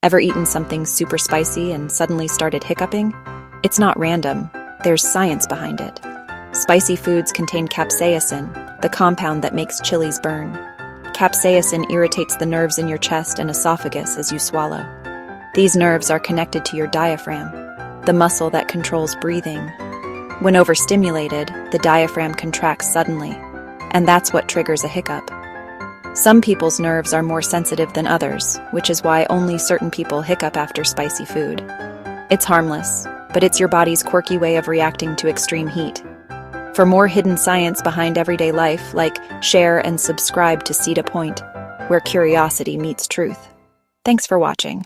Ever eaten something super spicy and suddenly started hiccuping? It's not random. There's science behind it. Spicy foods contain capsaicin, the compound that makes chilies burn. Capsaicin irritates the nerves in your chest and esophagus as you swallow. These nerves are connected to your diaphragm, the muscle that controls breathing. When overstimulated, the diaphragm contracts suddenly, and that's what triggers a hiccup. Some people's nerves are more sensitive than others, which is why only certain people hiccup after spicy food. It's harmless, but it's your body's quirky way of reacting to extreme heat. For more hidden science behind everyday life, share and subscribe to See to Point, where curiosity meets truth. Thanks for watching.